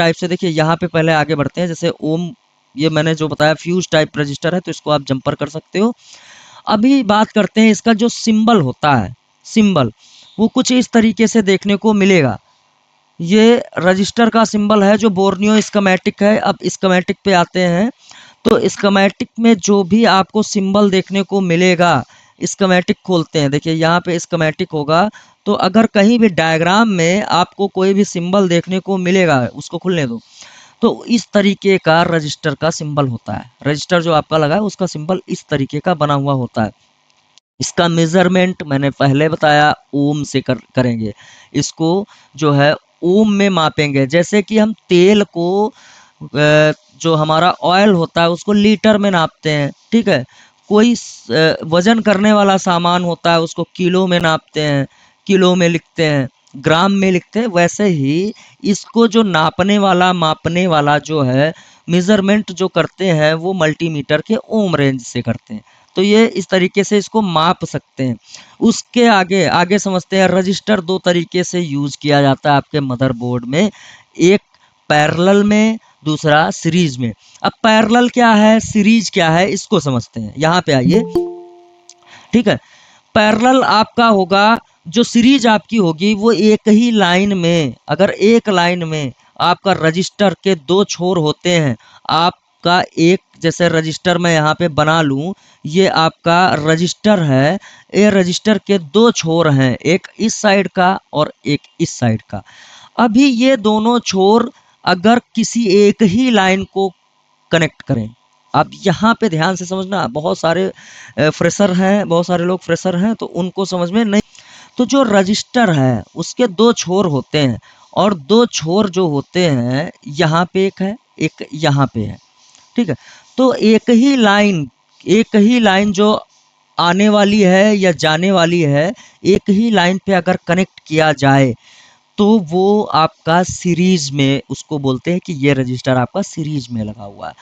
Type से देखिए यहाँ पे पहले आगे बढ़ते हैं। जैसे ओम, ये मैंने जो बताया फ्यूज टाइप रजिस्टर है, तो इसको आप जंपर कर सकते हो। अभी बात करते हैं इसका जो सिंबल होता है, सिंबल वो कुछ इस तरीके से देखने को मिलेगा। ये रजिस्टर का सिंबल है जो बोर्नियो स्कीमेटिक है। अब स्कीमेटिक पे आते हैं, तो स्कीमेटिक में जो भी आपको सिंबल देखने को मिलेगा, स्कीमेटिक खोलते हैं, देखिए यहाँ पे स्कीमेटिक होगा। तो अगर कहीं भी डायग्राम में आपको कोई भी सिंबल देखने को मिलेगा, उसको खुलने दो, तो इस तरीके का रजिस्टर का सिंबल होता है। रजिस्टर जो आपका लगा है उसका सिंबल इस तरीके का बना हुआ होता है। इसका मेजरमेंट मैंने पहले बताया ओम से करेंगे। इसको जो है ओम में मापेंगे। जैसे कि हम तेल को जो हमारा ऑयल होता है उसको लीटर में नापते हैं, ठीक है। कोई वजन करने वाला सामान होता है उसको किलो में नापते हैं, किलो में लिखते हैं, ग्राम में लिखते हैं। वैसे ही इसको जो नापने वाला मापने वाला जो है मेजरमेंट जो करते हैं वो मल्टीमीटर के ओम रेंज से करते हैं। तो ये इस तरीके से इसको माप सकते हैं। उसके आगे आगे समझते हैं। रजिस्टर दो तरीके से यूज किया जाता है आपके मदरबोर्ड में, एक पैरेलल में, दूसरा सीरीज में। अब पैरेलल क्या है, सीरीज क्या है, इसको समझते हैं। यहाँ पे आइए, ठीक है। पैरेलल आपका होगा, जो सीरीज आपकी होगी वो एक ही लाइन में, अगर एक लाइन में आपका रजिस्टर के दो छोर होते हैं, आपका एक, जैसे रजिस्टर मैं यहाँ पे बना लूँ, ये आपका रजिस्टर है, ये रजिस्टर के दो छोर हैं, एक इस साइड का और एक इस साइड का। अभी ये दोनों छोर अगर किसी एक ही लाइन को कनेक्ट करें, अब यहाँ पे ध्यान से समझना, बहुत सारे फ्रेशर हैं, बहुत सारे लोग फ्रेशर हैं तो उनको समझ में नहीं। तो जो रजिस्टर है उसके दो छोर होते हैं, और दो छोर जो होते हैं यहाँ पे एक है, एक यहाँ पे है, ठीक है। तो एक ही लाइन जो आने वाली है या जाने वाली है, एक ही लाइन पे अगर कनेक्ट किया जाए तो वो आपका सीरीज में, उसको बोलते हैं कि ये रजिस्टर आपका सीरीज में लगा हुआ है।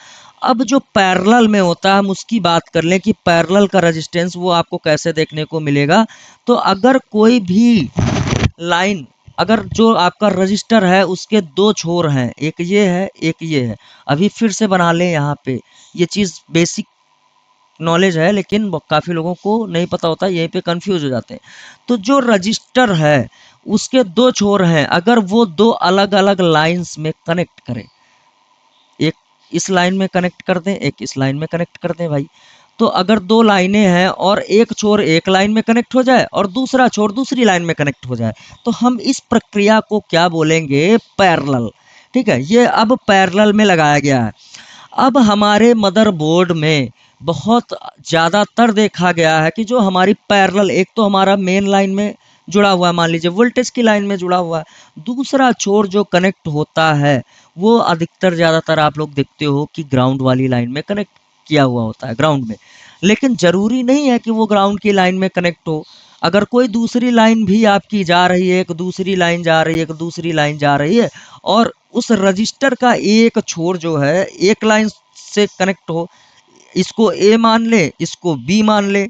अब जो पैरेलल में होता है, हम उसकी बात कर लें कि पैरेलल का रेजिस्टेंस वो आपको कैसे देखने को मिलेगा। तो अगर कोई भी लाइन, अगर जो आपका रजिस्टर है उसके दो छोर हैं, एक ये है एक ये है। अभी फिर से बना लें, यहाँ पे ये चीज़ बेसिक नॉलेज है लेकिन काफ़ी लोगों को नहीं पता होता, यहीं पे कंफ्यूज हो जाते हैं। तो जो रजिस्टर है उसके दो छोर हैं, अगर वो दो अलग अलग लाइंस में कनेक्ट करें, एक इस लाइन में कनेक्ट कर दें, एक इस लाइन में कनेक्ट कर दें भाई, तो अगर दो लाइनें हैं और एक छोर एक लाइन में कनेक्ट हो जाए और दूसरा छोर दूसरी लाइन में कनेक्ट हो जाए, तो हम इस प्रक्रिया को क्या बोलेंगे, पैरेलल, ठीक है। ये अब पैरेलल में लगाया गया है। अब हमारे मदरबोर्ड में बहुत ज़्यादातर देखा गया है कि जो हमारी पैरेलल, एक तो हमारा मेन लाइन में जुड़ा हुआ है, मान लीजिए वोल्टेज की लाइन में जुड़ा हुआ है, दूसरा छोर जो कनेक्ट होता है वो अधिकतर ज़्यादातर आप लोग देखते हो कि ग्राउंड वाली लाइन में कनेक्ट किया हुआ होता है, ग्राउंड में। लेकिन ज़रूरी नहीं है कि वो ग्राउंड की लाइन में कनेक्ट हो। अगर कोई दूसरी लाइन भी आपकी जा रही है, एक दूसरी लाइन जा रही है, एक दूसरी लाइन जा रही है, और उस रजिस्टर का एक छोर जो है एक लाइन से कनेक्ट हो, इसको ए मान ले, इसको बी मान ले,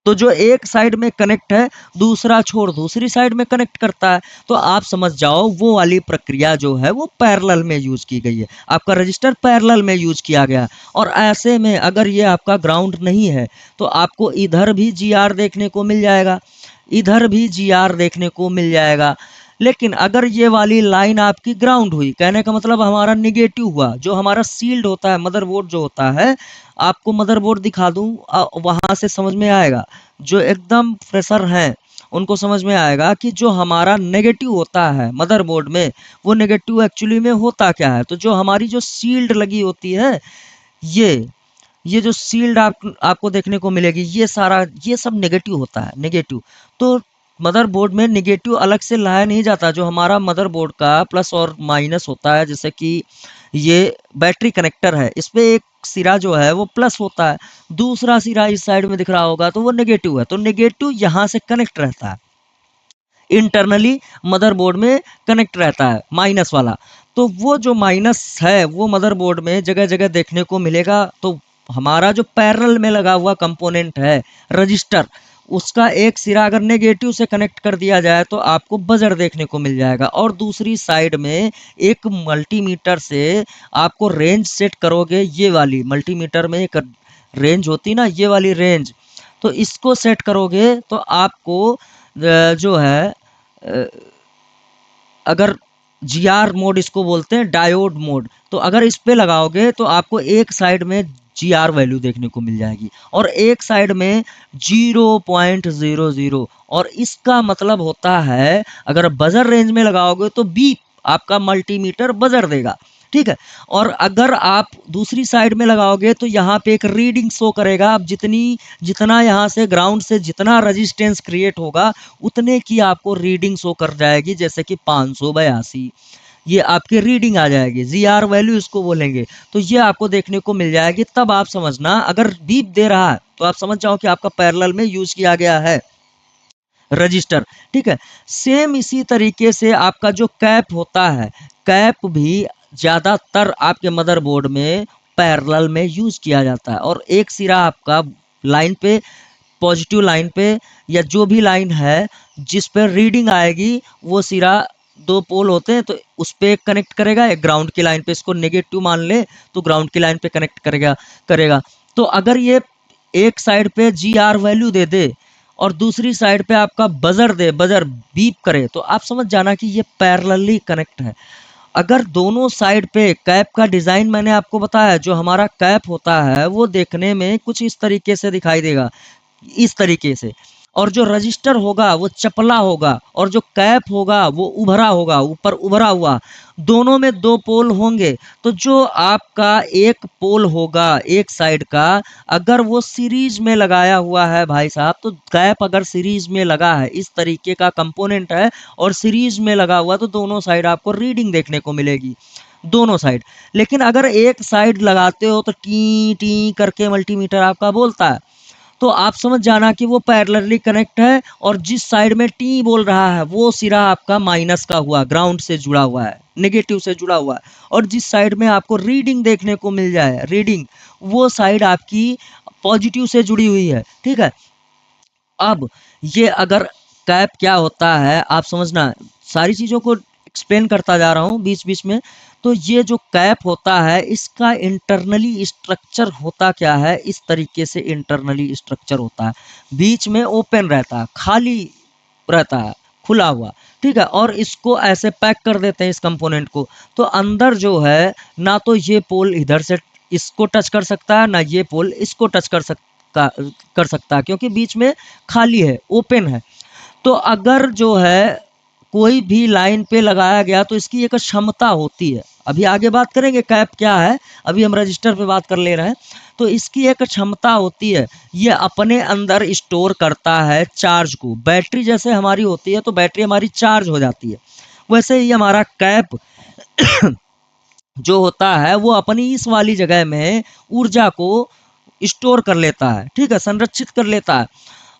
तो जो एक साइड में कनेक्ट है दूसरा छोर दूसरी साइड में कनेक्ट करता है, तो आप समझ जाओ वो वाली प्रक्रिया जो है वो पैरेलल में यूज की गई है। आपका रजिस्टर पैरेलल में यूज किया गया। और ऐसे में अगर ये आपका ग्राउंड नहीं है तो आपको इधर भी जी आर देखने को मिल जाएगा, इधर भी जी आर देखने को मिल जाएगा। लेकिन अगर ये वाली लाइन आपकी ग्राउंड हुई, कहने का मतलब हमारा निगेटिव हुआ, जो हमारा सील्ड होता है मदरबोर्ड जो होता है, आपको मदरबोर्ड दिखा दूं, वहां से समझ में आएगा। जो एकदम फ्रेशर हैं उनको समझ में आएगा कि जो हमारा नेगेटिव होता है मदरबोर्ड में, वो नेगेटिव एक्चुअली में होता क्या है। तो जो हमारी जो शील्ड लगी होती है, ये जो शील्ड आपको देखने को मिलेगी, ये सारा ये सब नेगेटिव होता है, नेगेटिव। तो मदरबोर्ड में नेगेटिव अलग से लाया नहीं जाता। जो हमारा मदरबोर्ड का प्लस और माइनस होता है, जैसे कि ये बैटरी कनेक्टर है, इस पे एक सिरा जो है वो प्लस होता है, दूसरा सिरा इस साइड में दिख रहा होगा तो वो नेगेटिव है। तो नेगेटिव यहाँ से कनेक्ट रहता है, इंटरनली मदरबोर्ड में कनेक्ट रहता है माइनस वाला। तो वो जो माइनस है वो मदरबोर्ड में जगह जगह देखने को मिलेगा। तो हमारा जो पैरेलल में लगा हुआ कंपोनेंट है रजिस्टर, उसका एक सिरा अगर नेगेटिव से कनेक्ट कर दिया जाए तो आपको बजर देखने को मिल जाएगा, और दूसरी साइड में एक मल्टीमीटर से आपको रेंज सेट करोगे, ये वाली मल्टीमीटर में एक रेंज होती ना, ये वाली रेंज, तो इसको सेट करोगे तो आपको जो है अगर जीआर मोड इसको बोलते हैं, डायोड मोड, तो अगर इस पे लगाओगे तो आपको एक साइड में जीआर वैल्यू देखने को मिल जाएगी और एक साइड में 0.00, और इसका मतलब होता है अगर बजर रेंज में लगाओगे तो बीप आपका मल्टीमीटर बजर देगा, ठीक है। और अगर आप दूसरी साइड में लगाओगे तो यहाँ पे एक रीडिंग शो करेगा। अब जितना यहाँ से ग्राउंड से जितना रेजिस्टेंस क्रिएट होगा उतने की आपको रीडिंग शो कर जाएगी, जैसे कि 582 ये आपकी रीडिंग आ जाएगी, जीआर वैल्यू इसको बोलेंगे। तो ये आपको देखने को मिल जाएगी। तब आप समझना अगर बीप दे रहा है तो आप समझ जाओ कि आपका पैरेलल में यूज किया गया है रजिस्टर, ठीक है। सेम इसी तरीके से आपका जो कैप होता है, कैप भी ज़्यादातर आपके मदरबोर्ड में पैरेलल में यूज किया जाता है, और एक सिरा आपका लाइन पे, पॉजिटिव लाइन पे या जो भी लाइन है जिस पर रीडिंग आएगी वो सिरा, दो पोल होते हैं तो उस पे कनेक्ट करेगा, एक ग्राउंड की लाइन पे, इसको नेगेटिव मान ले तो ग्राउंड की लाइन पे कनेक्ट करेगा। तो अगर ये एक साइड पे जी आर वैल्यू दे दे और दूसरी साइड पे आपका बजर बीप करे, तो आप समझ जाना कि ये पैरेलली कनेक्ट है। अगर दोनों साइड पे कैप का डिजाइन मैंने आपको बताया, जो हमारा कैप होता है वो देखने में कुछ इस तरीके से दिखाई देगा, इस तरीके से, और जो रजिस्टर होगा वो चपला होगा और जो कैप होगा वो उभरा होगा, ऊपर उभरा हुआ। दोनों में दो पोल होंगे, तो जो आपका एक पोल होगा एक साइड का, अगर वो सीरीज में लगाया हुआ है भाई साहब, तो कैप अगर सीरीज में लगा है, इस तरीके का कंपोनेंट है और सीरीज में लगा हुआ, तो दोनों साइड आपको रीडिंग देखने को मिलेगी, दोनों साइड। लेकिन अगर एक साइड लगाते हो तो टी टी करके मल्टीमीटर आपका बोलता है, तो आप समझ जाना कि वो पैरेलली कनेक्ट है, और जिस साइड में टी बोल रहा है वो सिरा आपका माइनस का हुआ, ग्राउंड से जुड़ा हुआ है, नेगेटिव से जुड़ा हुआ है, और जिस साइड में आपको रीडिंग देखने को मिल जाए, रीडिंग, वो साइड आपकी पॉजिटिव से जुड़ी हुई है, ठीक है। अब ये अगर कैप क्या होता है आप समझना, सारी चीज़ों को एक्सप्लेन करता जा रहा हूँ बीच बीच में। तो ये जो कैप होता है इसका इंटरनली स्ट्रक्चर होता क्या है, इस तरीके से इंटरनली स्ट्रक्चर होता है, बीच में ओपन रहता है, खाली रहता है, खुला हुआ, ठीक है। और इसको ऐसे पैक कर देते हैं इस कंपोनेंट को, तो अंदर जो है ना तो ये पोल इधर से इसको टच कर सकता है, ना ये पोल इसको टच कर सकता है, क्योंकि बीच में खाली है, ओपन है। तो अगर जो है कोई भी लाइन पे लगाया गया तो इसकी एक क्षमता होती है, अभी आगे बात करेंगे कैप क्या है, अभी हम रजिस्टर पे बात कर ले रहे हैं। तो इसकी एक क्षमता होती है, ये अपने अंदर स्टोर करता है चार्ज को, बैटरी जैसे हमारी होती है तो बैटरी हमारी चार्ज हो जाती है, वैसे ही हमारा कैप जो होता है वो अपनी इस वाली जगह में ऊर्जा को स्टोर कर लेता है, ठीक है, संरक्षित कर लेता है।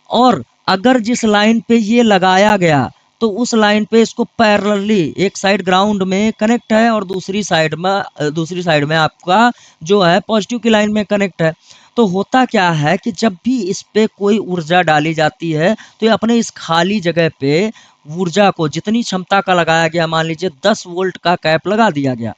और अगर जिस लाइन पे ये लगाया गया तो उस लाइन पे इसको पैरेलली, एक साइड ग्राउंड में कनेक्ट है और दूसरी साइड में आपका जो है पॉजिटिव की लाइन में कनेक्ट है। तो होता क्या है कि जब भी इस पे कोई ऊर्जा डाली जाती है तो ये अपने इस खाली जगह पे ऊर्जा को, जितनी क्षमता का लगाया गया, मान लीजिए 10 वोल्ट का कैप लगा दिया गया,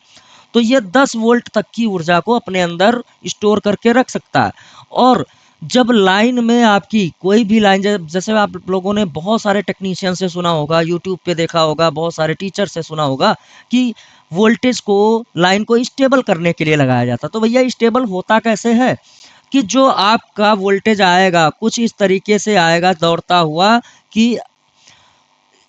तो ये 10 वोल्ट तक की ऊर्जा को अपने अंदर स्टोर करके रख सकता है। और जब लाइन में आपकी कोई भी लाइन, जैसे आप लोगों ने बहुत सारे टेक्नीशियन से सुना होगा, यूट्यूब पे देखा होगा, बहुत सारे टीचर से सुना होगा कि वोल्टेज को, लाइन को स्टेबल करने के लिए लगाया जाता। तो भैया स्टेबल होता कैसे है कि जो आपका वोल्टेज आएगा कुछ इस तरीके से आएगा दौड़ता हुआ, कि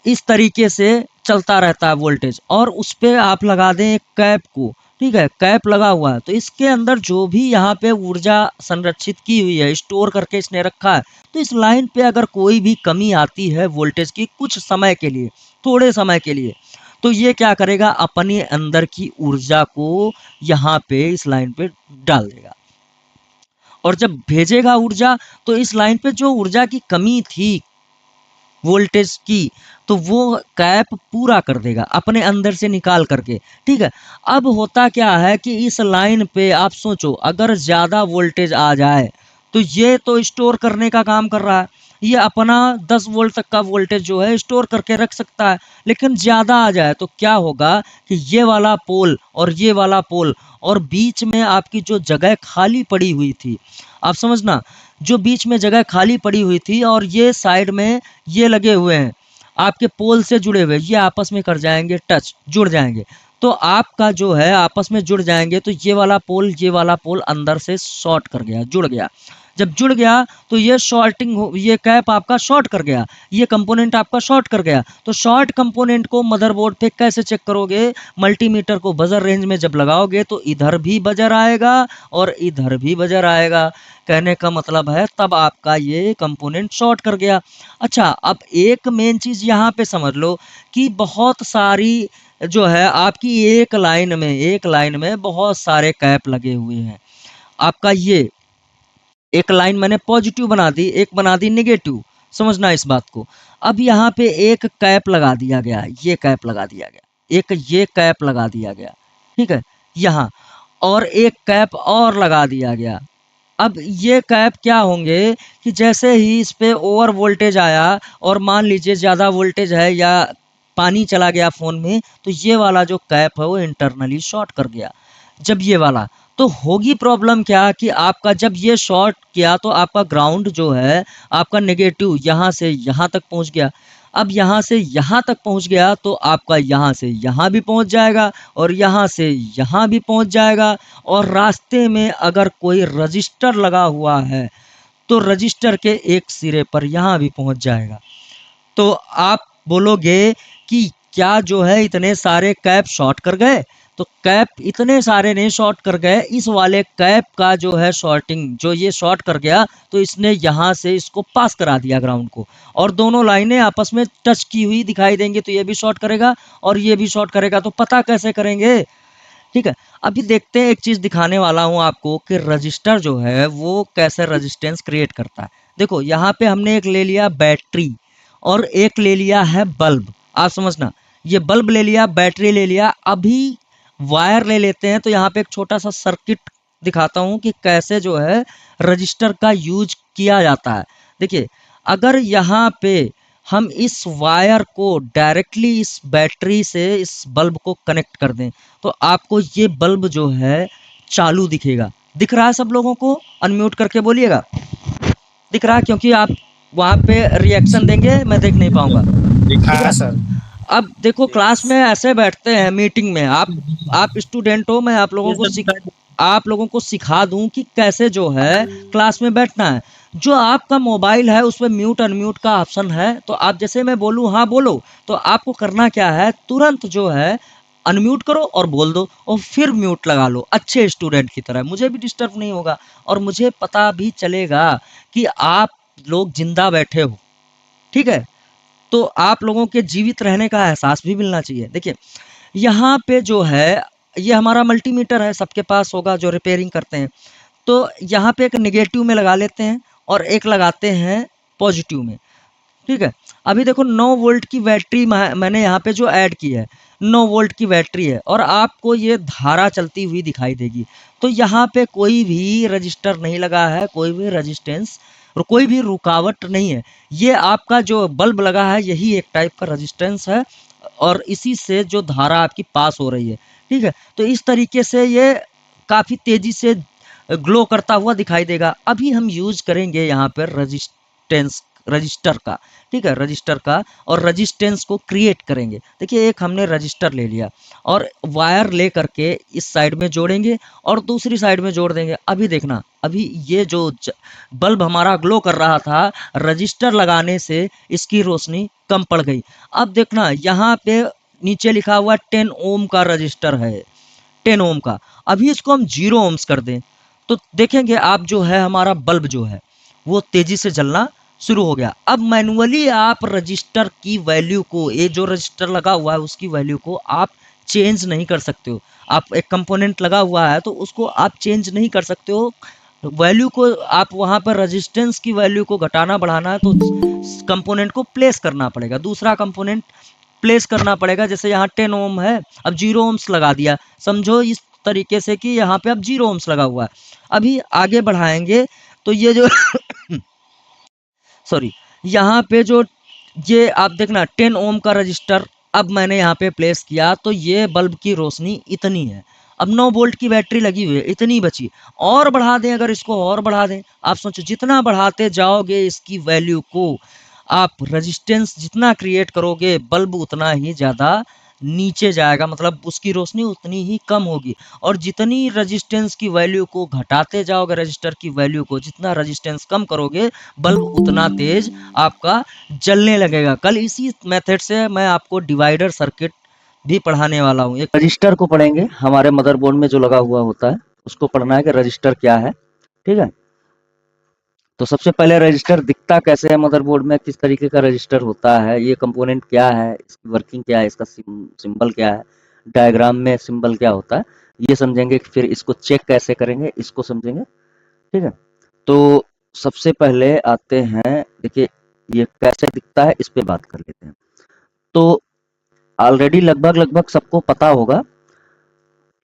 इस तरीके से चलता रहता है वोल्टेज, और उस पे आप लगा दें एक कैप को, ठीक है, कैप लगा हुआ है, तो इसके अंदर जो भी यहाँ पे ऊर्जा संरक्षित की हुई है, स्टोर करके इसने रखा है, तो इस लाइन पे अगर कोई भी कमी आती है वोल्टेज की कुछ समय के लिए, थोड़े समय के लिए, तो ये क्या करेगा, अपने अंदर की ऊर्जा को यहाँ पे इस लाइन पे डाल देगा, और जब भेजेगा ऊर्जा तो इस लाइन पे जो ऊर्जा की कमी थी वोल्टेज की, तो वो कैप पूरा कर देगा अपने अंदर से निकाल करके, ठीक है। अब होता क्या है कि इस लाइन पे आप सोचो अगर ज़्यादा वोल्टेज आ जाए तो ये तो स्टोर करने का काम कर रहा है, ये अपना 10 वोल्ट तक का वोल्टेज जो है स्टोर करके रख सकता है। लेकिन ज़्यादा आ जाए तो क्या होगा कि ये वाला पोल और ये वाला पोल और बीच में आपकी जो जगह खाली पड़ी हुई थी, आप समझना, जो बीच में जगह खाली पड़ी हुई थी और ये साइड में ये लगे हुए हैं आपके पोल से जुड़े हुए, ये आपस में कर जाएंगे टच, जुड़ जाएंगे। तो आपका जो है आपस में जुड़ जाएंगे, तो ये वाला पोल अंदर से शॉर्ट कर गया, जुड़ गया। जब जुड़ गया तो ये शॉर्टिंग हो, ये कैप आपका शॉर्ट कर गया, ये कंपोनेंट आपका शॉर्ट कर गया। तो शॉर्ट कंपोनेंट को मदरबोर्ड पे कैसे चेक करोगे? मल्टीमीटर को बजर रेंज में जब लगाओगे तो इधर भी बजर आएगा और इधर भी बजर आएगा। कहने का मतलब है तब आपका ये कंपोनेंट शॉर्ट कर गया। अच्छा, अब एक मेन चीज यहाँ पे समझ लो कि बहुत सारी जो है आपकी एक लाइन में बहुत सारे कैप लगे हुए हैं। आपका ये एक लाइन मैंने पॉजिटिव बना दी, एक बना दी नेगेटिव, समझना इस बात को। अब यहाँ पे एक कैप लगा दिया गया, ये कैप लगा दिया गया, एक ये कैप लगा दिया गया, ठीक है, यहाँ, और एक कैप और लगा दिया गया। अब ये कैप क्या होंगे कि जैसे ही इस पे ओवर वोल्टेज आया और मान लीजिए ज़्यादा वोल्टेज है या पानी चला गया फ़ोन में, तो ये वाला जो कैप है वो इंटरनली शॉर्ट कर गया। जब ये वाला, तो होगी प्रॉब्लम क्या कि आपका जब ये शॉर्ट किया तो आपका ग्राउंड जो है आपका नेगेटिव यहाँ से यहाँ तक पहुँच गया। अब यहाँ से यहाँ तक पहुँच गया तो आपका यहाँ से यहाँ भी पहुँच जाएगा और यहाँ से यहाँ भी पहुँच जाएगा। और रास्ते में अगर कोई रजिस्टर लगा हुआ है तो रजिस्टर के एक सिरे पर यहाँ भी पहुँच जाएगा। तो आप बोलोगे कि क्या जो है इतने सारे कैप शॉर्ट कर गए? तो कैप इतने सारे नहीं शॉर्ट कर गए, इस वाले कैप का जो है शॉर्टिंग, जो ये शॉर्ट कर गया तो इसने यहाँ से इसको पास करा दिया ग्राउंड को, और दोनों लाइनें आपस में टच की हुई दिखाई देंगी, तो ये भी शॉर्ट करेगा और ये भी शॉर्ट करेगा। तो पता कैसे करेंगे? ठीक है, अभी देखते हैं, एक चीज दिखाने वाला हूं आपको कि रजिस्टर जो है वो कैसे रेजिस्टेंस क्रिएट करता है। देखो यहाँ पे हमने एक ले लिया बैटरी और एक ले लिया है बल्ब। आप समझना, ये बल्ब ले लिया, बैटरी ले लिया। अभी वायर ले लेते हैं, तो यहाँ पे एक छोटा सा सर्किट दिखाता हूँ कि कैसे जो है रजिस्टर का यूज किया जाता है। देखिए, अगर यहाँ पे हम इस वायर को डायरेक्टली इस बैटरी से इस बल्ब को कनेक्ट कर दें तो आपको ये बल्ब जो है चालू दिखेगा। दिख रहा है सब लोगों को? अनम्यूट करके बोलिएगा। दिख रहा है? क्योंकि आप वहां पे रिएक्शन देंगे, मैं देख नहीं पाऊंगा। दिखा है सर। अब देखो, क्लास में ऐसे बैठते हैं मीटिंग में, आप स्टूडेंट हो, मैं आप लोगों को सिखा दूं कि कैसे जो है क्लास में बैठना है। जो आपका मोबाइल है उसमें म्यूट अनम्यूट का ऑप्शन है, तो आप जैसे मैं बोलूं हाँ बोलो, तो आपको करना क्या है, तुरंत जो है अनम्यूट करो और बोल दो और फिर म्यूट लगा लो, अच्छे स्टूडेंट की तरह। मुझे भी डिस्टर्ब नहीं होगा और मुझे पता भी चलेगा कि आप लोग जिंदा बैठे हो। ठीक है, तो आप लोगों के जीवित रहने का एहसास भी मिलना चाहिए। देखिए, यहाँ पे जो है ये हमारा मल्टीमीटर है, सबके पास होगा जो रिपेयरिंग करते हैं। तो यहाँ पे एक नेगेटिव में लगा लेते हैं और एक लगाते हैं पॉजिटिव में। ठीक है, अभी देखो 9 वोल्ट की बैटरी मैंने यहाँ पे जो ऐड की है, 9 वोल्ट की बैटरी है और आपको ये धारा चलती हुई दिखाई देगी। तो यहाँ पे कोई भी रजिस्टर नहीं लगा है, कोई भी रजिस्टेंस और कोई भी रुकावट नहीं है। ये आपका जो बल्ब लगा है यही एक टाइप का रजिस्टेंस है और इसी से जो धारा आपकी पास हो रही है। ठीक है, तो इस तरीके से ये काफ़ी तेज़ी से ग्लो करता हुआ दिखाई देगा। अभी हम यूज करेंगे यहाँ पर रजिस्टर का। ठीक है, रजिस्टर का, और रजिस्टेंस को क्रिएट करेंगे। देखिए, एक हमने रजिस्टर ले लिया और वायर ले करके इस साइड में जोड़ेंगे और दूसरी साइड में जोड़ देंगे। अभी देखना, अभी ये जो बल्ब हमारा ग्लो कर रहा था, रजिस्टर लगाने से इसकी रोशनी कम पड़ गई। अब देखना, यहाँ पे नीचे लिखा हुआ 10 ओम का रजिस्टर है, 10 ओम का। अभी इसको हम 0 ओम्स कर दें तो देखेंगे आप जो है हमारा बल्ब जो है वो तेजी से जलना शुरू हो गया। अब मैनुअली आप रजिस्टर की वैल्यू को, ये जो रजिस्टर लगा हुआ है उसकी वैल्यू को आप चेंज नहीं कर सकते हो। आप एक कंपोनेंट लगा हुआ है तो उसको आप चेंज नहीं कर सकते हो। वैल्यू को आप वहां पर रेजिस्टेंस की वैल्यू को घटाना बढ़ाना है तो कंपोनेंट को प्लेस करना पड़ेगा, दूसरा कंपोनेंट प्लेस करना पड़ेगा। जैसे यहाँ 10 ओम है, अब 0 ओम्स लगा दिया, समझो इस तरीके से कि यहाँ पे अब 0 ओम्स लगा हुआ है। अभी आगे बढ़ाएंगे तो ये जो सॉरी, यहाँ पे जो ये आप देखना 10 ओम का रजिस्टर अब मैंने यहाँ पे प्लेस किया तो ये बल्ब की रोशनी इतनी है। अब 9 वोल्ट की बैटरी लगी हुई है, इतनी बची। और बढ़ा दें, अगर इसको और बढ़ा दें, आप सोचो जितना बढ़ाते जाओगे इसकी वैल्यू को, आप रेजिस्टेंस जितना क्रिएट करोगे बल्ब उतना ही ज़्यादा नीचे जाएगा, मतलब उसकी रोशनी उतनी ही कम होगी। और जितनी रेजिस्टेंस की वैल्यू को घटाते जाओगे, रजिस्टर की वैल्यू को जितना रेजिस्टेंस कम करोगे, बल्ब उतना तेज आपका जलने लगेगा। कल इसी मेथड से मैं आपको डिवाइडर सर्किट भी पढ़ाने वाला हूँ। एक रजिस्टर को पढ़ेंगे, हमारे मदरबोर्ड में जो लगा हुआ होता है उसको पढ़ना है कि रजिस्टर क्या है। ठीक है, तो सबसे पहले रजिस्टर दिखता कैसे है मदरबोर्ड में, किस तरीके का रजिस्टर होता है, ये कंपोनेंट क्या है, इसकी वर्किंग क्या है, इसका सिंबल क्या है, डायग्राम में सिंबल क्या होता है, ये समझेंगे। फिर इसको चेक कैसे करेंगे, इसको समझेंगे। ठीक है, तो सबसे पहले आते हैं, देखिए ये कैसे दिखता है, इस पे बात कर लेते हैं। तो ऑलरेडी लगभग लगभग सबको पता होगा,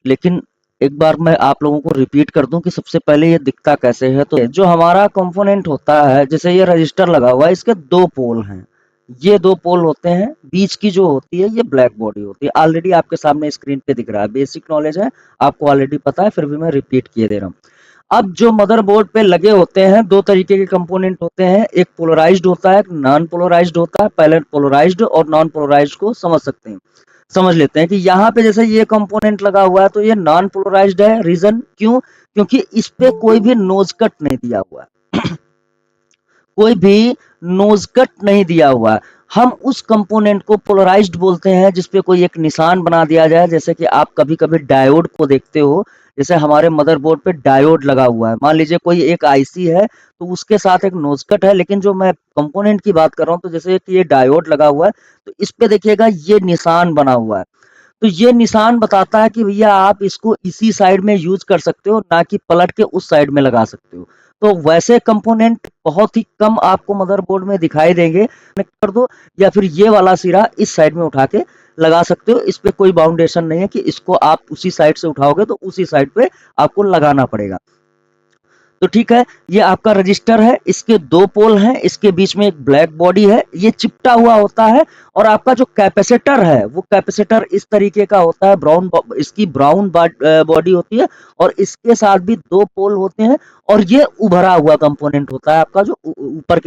लेकिन एक बार मैं आप लोगों को रिपीट कर दूं कि सबसे पहले ये दिखता कैसे है। तो जो हमारा कंपोनेंट होता है, जैसे ये रजिस्टर लगा हुआ है, इसके दो पोल हैं, ये दो पोल होते हैं, बीच की जो होती है ये ब्लैक बॉडी होती है। ऑलरेडी आपके सामने स्क्रीन पे दिख रहा है, बेसिक नॉलेज है, आपको ऑलरेडी पता है, फिर भी मैं रिपीट किए दे रहा हूँ। अब जो मदरबोर्ड पे लगे होते हैं, दो तरीके के कंपोनेंट होते हैं, एक पोलराइज्ड होता है, एक नॉन पोलराइज्ड होता है। पहले पोलराइज्ड और नॉन पोलराइज्ड को समझ सकते हैं, समझ लेते हैं कि यहाँ पे जैसे ये कंपोनेंट लगा हुआ है तो ये नॉन पोलराइज्ड है। रीजन क्यों? क्योंकि इस पे कोई भी नोज कट नहीं दिया हुआ है कोई भी नोज कट नहीं दिया हुआ है। हम उस कंपोनेंट को पोलराइज्ड बोलते हैं जिसपे कोई एक निशान बना दिया जाए। जैसे कि आप कभी कभी डायोड को देखते हो, जैसे हमारे मदरबोर्ड पे डायोड लगा हुआ है, मान लीजिए कोई एक आईसी है तो उसके साथ एक नोज कट है, लेकिन जो मैं कंपोनेंट की बात कर रहा हूँ, तो जैसे कि ये डायोड लगा हुआ है तो इस पे देखिएगा ये निशान बना हुआ है। तो ये निशान बताता है कि भैया आप इसको इसी साइड में यूज कर सकते हो, ना कि पलट के उस साइड में लगा सकते हो। तो वैसे कंपोनेंट बहुत ही कम आपको मदरबोर्ड में दिखाई देंगे, कनेक्ट कर दो, या फिर ये वाला सिरा इस साइड में उठा के लगा सकते हो। इस पे कोई बाउंडेशन नहीं है कि इसको आप उसी साइड से उठाओगे तो उसी साइड पे आपको लगाना पड़ेगा। तो ठीक है, ये आपका रजिस्टर है, इसके दो पोल हैं, इसके बीच में एक ब्लैक बॉडी है, ये चिपटा हुआ होता है। और आपका जो कैपेसिटर है, वो कैपेसिटर इस तरीके का होता है, इसकी ब्राउन बॉडी होती है, और इसके साथ भी दो पोल होते हैं, और ये उभरा हुआ कंपोनेंट होता है आपका, जो ऊपर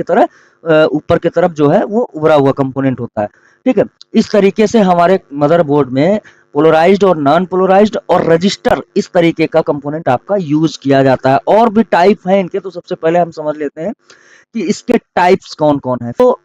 की तरफ जो है वो उभरा हुआ कंपोनेंट होता है। ठीक है, इस तरीके से हमारे मदरबोर्ड में पोलराइज्ड और नॉन पोलराइज्ड और रजिस्टर, इस तरीके का कंपोनेंट आपका यूज किया जाता है। और भी टाइप है इनके, तो सबसे पहले हम समझ लेते हैं कि इसके टाइप्स कौन कौन है। तो